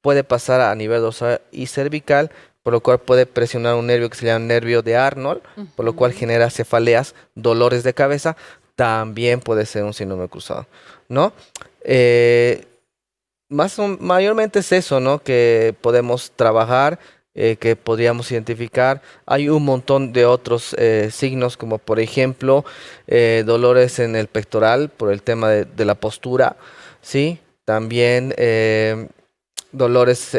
puede pasar a nivel dorsal y cervical, por lo cual puede presionar un nervio que se llama nervio de Arnold, por lo cual Ujú. genera cefaleas, dolores de cabeza. También puede ser un síndrome cruzado, ¿no? Eh, Mayormente es eso, ¿no? Que podemos trabajar, que podríamos identificar. Hay un montón de otros signos, como por ejemplo dolores en el pectoral por el tema de la postura, ¿sí? También dolores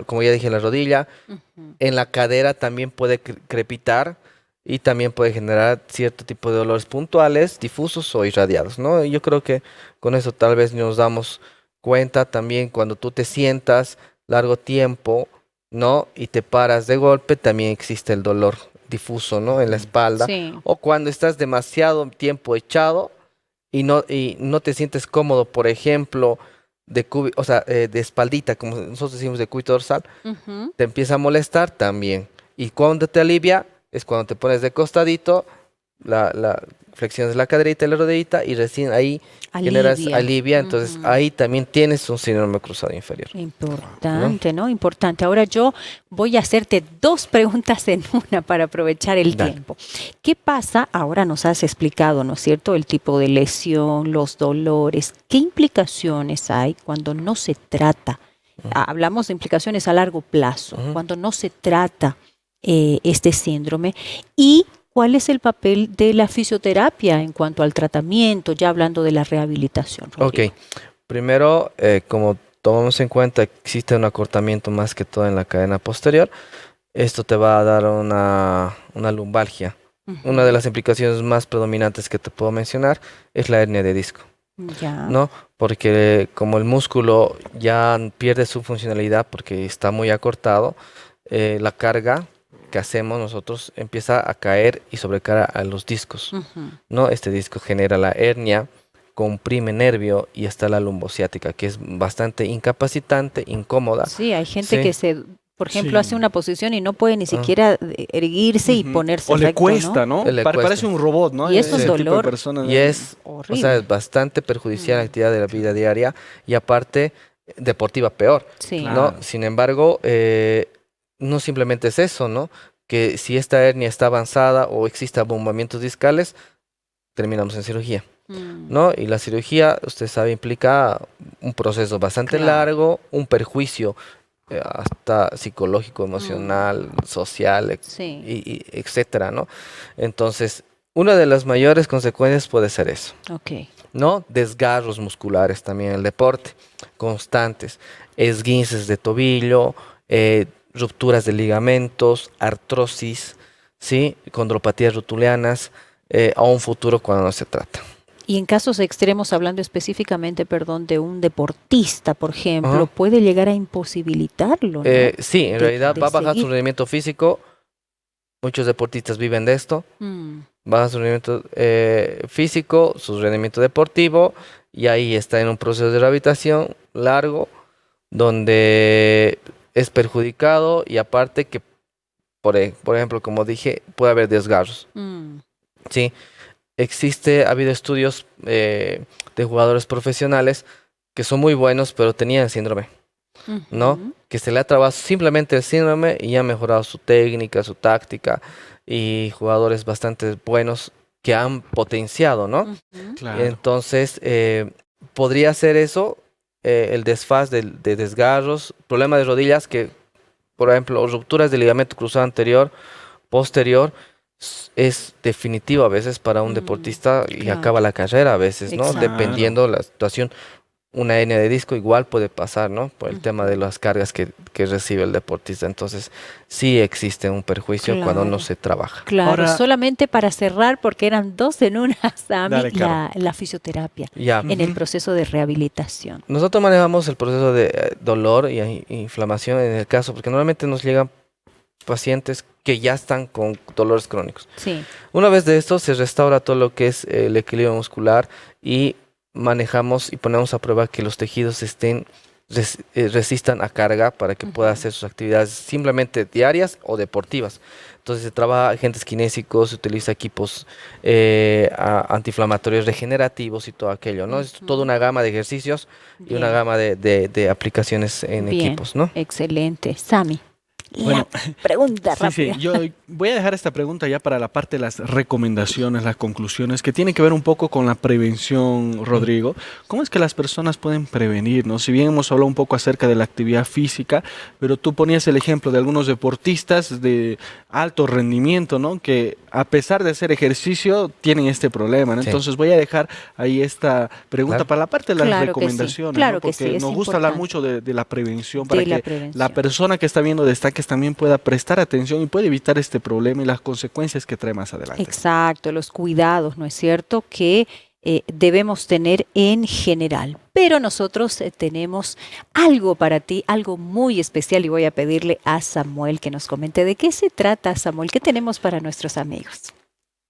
como ya dije, en la rodilla. Ujú. En la cadera también puede crepitar y también puede generar cierto tipo de dolores puntuales, difusos o irradiados, ¿no? Y yo creo que con eso tal vez nos damos cuenta también cuando tú te sientas largo tiempo, ¿no? Y te paras de golpe, también existe el dolor difuso, ¿no? En la espalda. Sí. O cuando estás demasiado tiempo echado y no te sientes cómodo, por ejemplo, o sea, de espaldita, como nosotros decimos de cúbito dorsal, Ujú. te empieza a molestar también. Y cuando te alivia, es cuando te pones de costadito, la flexiones la caderita y la rodillita, y recién ahí generas Alivia. alivia. Entonces Ujú. ahí también tienes un síndrome cruzado inferior. Importante, ¿no? Importante. Ahora yo voy a hacerte 2 preguntas en una para aprovechar el Dale. tiempo. ¿Qué pasa? Ahora nos has explicado, ¿no es cierto? El tipo de lesión, los dolores. ¿Qué implicaciones hay cuando no se trata? Hablamos de implicaciones a largo plazo, Ujú. cuando no se trata este síndrome. ¿Y cuál es el papel de la fisioterapia en cuanto al tratamiento? Ya hablando de la rehabilitación, Rodrigo. Ok, primero, como tomamos en cuenta que existe un acortamiento más que todo en la cadena posterior, esto te va a dar una lumbalgia. Ujú. Una de las implicaciones más predominantes que te puedo mencionar es la hernia de disco, Ya. ¿no? Porque como el músculo ya pierde su funcionalidad porque está muy acortado, la carga que hacemos nosotros empieza a caer y sobrecarga a los discos, Ujú. ¿no? Este disco genera la hernia, comprime nervio y está la lumbociática, que es bastante incapacitante, incómoda. Sí, hay gente Sí. que por ejemplo, hace Sí. una posición y no puede ni Ah. siquiera erguirse y Ujú. ponerse O le recto, cuesta, ¿no? ¿no? Le cuesta. Parece un robot, ¿no? Y eso es Ese tipo de dolor. personas, Y es, o sea, Horrible. es bastante perjudicial la Mm. actividad de la vida diaria y aparte deportiva peor, Sí. Claro. ¿no? Sin embargo, no simplemente es eso, ¿no? Que si esta hernia está avanzada o existe abombamientos discales, terminamos en cirugía, Mm. ¿no? Y la cirugía, usted sabe, implica un proceso bastante Claro. largo, un perjuicio hasta psicológico, emocional, social, Sí. y etcétera, ¿no? Entonces, una de las mayores consecuencias puede ser eso, Ok. ¿no? Desgarros musculares también en el deporte, constantes, esguinces de tobillo, rupturas de ligamentos, artrosis, ¿sí? Condropatías rotulianas, a un futuro cuando no se trata. Y en casos extremos, hablando específicamente, perdón, de un deportista, por ejemplo, Ajá. puede llegar a imposibilitarlo, ¿no? Sí, en De- realidad de va a bajar su seguir. rendimiento físico. Muchos deportistas viven de esto. Mm, Baja su rendimiento físico, su rendimiento deportivo, y ahí está en un proceso de rehabilitación largo, donde es perjudicado y aparte que, por ejemplo, como dije, puede haber desgarros. mm, Sí, ha habido estudios de jugadores profesionales que son muy buenos, pero tenían síndrome, ¿no? ujú. Que se le ha trabajado simplemente el síndrome y ha mejorado su técnica, su táctica, y jugadores bastante buenos que han potenciado, ¿no? Ujú. Claro. Entonces, podría ser eso, el desfaz de desgarros, problema de rodillas, que, por ejemplo, rupturas de ligamento cruzado anterior, posterior, es definitivo a veces para un Mm, deportista y claro. acaba la carrera a veces, ¿no? Exacto. Dependiendo la situación. Una hernia de disco igual puede pasar, ¿no? Por el tema de Ujú. las cargas que recibe el deportista. Entonces, sí existe un perjuicio cuando no Claro. se trabaja. Claro, Ahora- solamente para cerrar, porque eran dos en una, Sami, Dale, claro. la fisioterapia Ya. en el Ujú. proceso de rehabilitación. Nosotros manejamos el proceso de dolor y inflamación en el caso, porque normalmente nos llegan pacientes que ya están con dolores crónicos. Sí. Una vez de esto, se restaura todo lo que es el equilibrio muscular y manejamos y ponemos a prueba que los tejidos resistan a carga para que pueda Ujú. hacer sus actividades simplemente diarias o deportivas. Entonces se trabaja agentes kinésicos, se utiliza equipos antiinflamatorios regenerativos y todo aquello, ¿no? Es toda Ujú. una gama de ejercicios y una Bien, gama de aplicaciones en bien, equipos, ¿no? excelente. Sami, Bueno, la pregunta sí, rápida. sí, yo voy a dejar esta pregunta ya para la parte de las recomendaciones, las conclusiones, que tiene que ver un poco con la prevención, Rodrigo. ¿Cómo es que las personas pueden prevenir, no? Si bien hemos hablado un poco acerca de la actividad física, pero tú ponías el ejemplo de algunos deportistas de alto rendimiento, ¿no? Que a pesar de hacer ejercicio tienen este problema, ¿no? Sí. Entonces voy a dejar ahí esta pregunta Claro. para la parte de las Claro que sí, recomendaciones, claro ¿no? que Porque sí, es nos gusta hablar importante. mucho de la prevención para De la que la prevención. persona que está viendo Destaques también pueda prestar atención y puede evitar este problema y las consecuencias que trae más adelante. Exacto, los cuidados, ¿no es cierto?, que debemos tener en general. Pero nosotros tenemos algo para ti, algo muy especial, y voy a pedirle a Samuel que nos comente de qué se trata, Samuel, qué tenemos para nuestros amigos.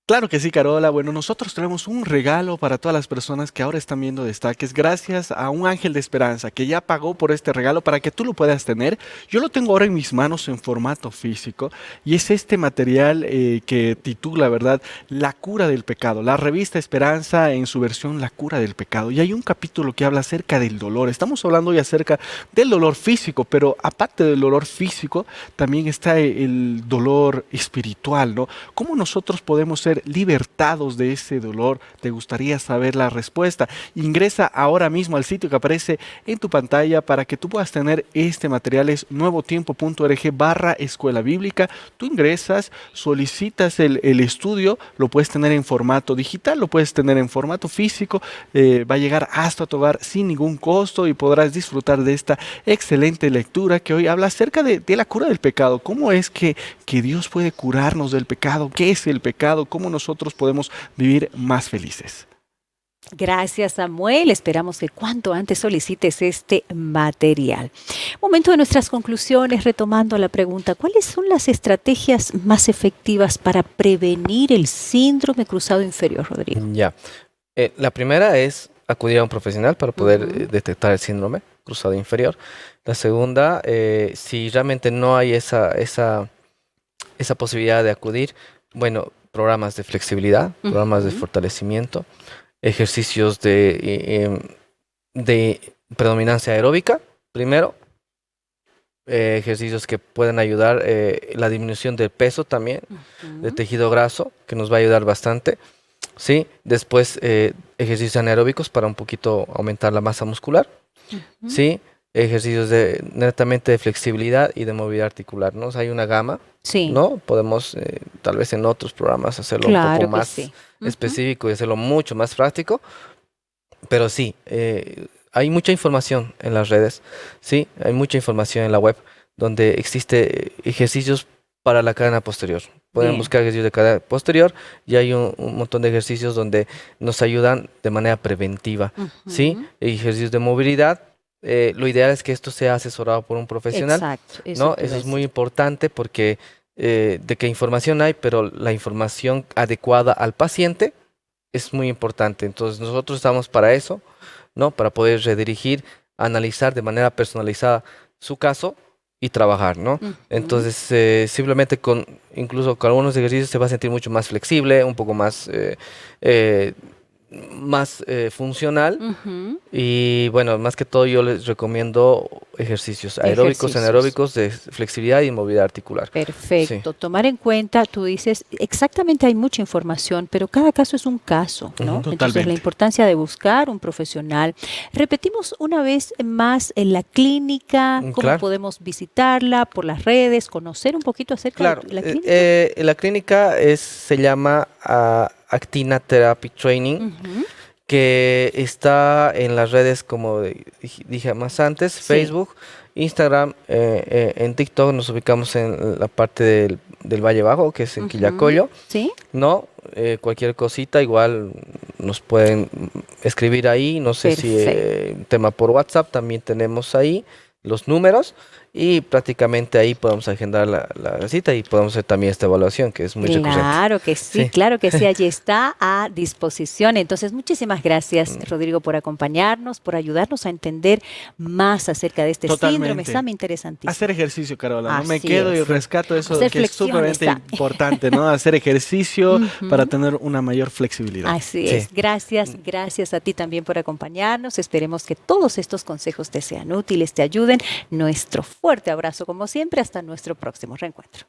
Claro que sí, Carola. Bueno, nosotros tenemos un regalo para todas las personas que ahora están viendo Destaques, gracias a un ángel de esperanza que ya pagó por este regalo para que tú lo puedas tener. Yo lo tengo ahora en mis manos en formato físico y es este material que titula, ¿verdad?, La cura del pecado. La revista Esperanza en su versión La cura del pecado. Y hay un capítulo que habla acerca del dolor. Estamos hablando hoy acerca del dolor físico, pero aparte del dolor físico, también está el dolor espiritual, ¿no? ¿Cómo nosotros podemos ser libertados de ese dolor? ¿Te gustaría saber la respuesta? Ingresa ahora mismo al sitio que aparece en tu pantalla para que tú puedas tener este material. Es nuevotiempo.org/escuela bíblica. Tú ingresas, solicitas el estudio, lo puedes tener en formato digital, lo puedes tener en formato físico, va a llegar hasta tu hogar sin ningún costo y podrás disfrutar de esta excelente lectura que hoy habla acerca de la cura del pecado. ¿Cómo es que Dios puede curarnos del pecado? ¿Qué es el pecado? ¿Cómo nosotros podemos vivir más felices? Gracias, Samuel. Esperamos que cuanto antes solicites este material. Momento de nuestras conclusiones, retomando la pregunta, ¿cuáles son las estrategias más efectivas para prevenir el síndrome cruzado inferior, Rodrigo? Ya. La primera es acudir a un profesional para poder Ujú. detectar el síndrome cruzado inferior. La segunda, si realmente no hay esa posibilidad de acudir, bueno, programas de flexibilidad, programas de Ujú. fortalecimiento, ejercicios de predominancia aeróbica, primero, ejercicios que pueden ayudar, la disminución del peso también, de Ujú. tejido graso, que nos va a ayudar bastante. Sí, después ejercicios anaeróbicos para un poquito aumentar la masa muscular. Ujú. Sí, ejercicios netamente de flexibilidad y de movilidad articular, ¿no? O sea, hay una gama, Sí, ¿no? Podemos tal vez en otros programas hacerlo un claro poco que más sí. Ujú. específico y hacerlo mucho más práctico, pero sí, hay mucha información en las redes, sí, hay mucha información en la web donde existe ejercicios para la cadena posterior, Pueden Bien. buscar ejercicios de cadera posterior y hay un montón de ejercicios donde nos ayudan de manera preventiva, ¿sí? Ujú. Ejercicios de movilidad. Lo ideal es que esto sea asesorado por un profesional, Exacto, ¿no? te iba Eso a es muy decir. importante porque de que información hay, pero la información adecuada al paciente es muy importante. Entonces nosotros estamos para eso, ¿no? Para poder redirigir, analizar de manera personalizada su caso y trabajar, ¿no? Ujú. Entonces, simplemente incluso con algunos ejercicios se va a sentir mucho más flexible, un poco eh, más funcional. Ujú. Y bueno, más que todo yo les recomiendo ejercicios aeróbicos, Ejercicios. anaeróbicos de flexibilidad y movilidad articular. Sí, Perfecto. Tomar en cuenta, tú dices, exactamente hay mucha información, pero cada caso es un caso, ¿no? Entonces, la Totalmente. importancia de buscar un profesional. Repetimos una vez más en la clínica, cómo claro. podemos visitarla por las redes, conocer un poquito acerca Claro, de la clínica. la clínica se llama Actina Therapy Training, Ujú. que está en las redes, como dije más antes, Sí. Facebook, Instagram, en TikTok nos ubicamos en la parte del Valle Bajo, que es en Ujú. Quillacollo, Sí, ¿no? Cualquier cosita, igual nos pueden escribir ahí, no sé si perfecto. tema por WhatsApp, también tenemos ahí los números y prácticamente ahí podemos agendar la cita y podemos hacer también esta evaluación, que es muy recurrente. Sí. Claro que sí, allí está a disposición. Entonces, muchísimas gracias, Rodrigo, por acompañarnos, por ayudarnos a entender más acerca de este síndrome. Totalmente. Está muy interesantísimo. Hacer ejercicio, Carola, ¿no? Me Así quedo y es. rescato eso Hacer que es flexiones sumamente también. importante, ¿no? Hacer ejercicio para Ujú. tener una mayor flexibilidad. Así Sí. es. Gracias a ti también por acompañarnos. Esperemos que todos estos consejos te sean útiles, te ayuden. Nuestro fuerte abrazo, como siempre, hasta nuestro próximo reencuentro.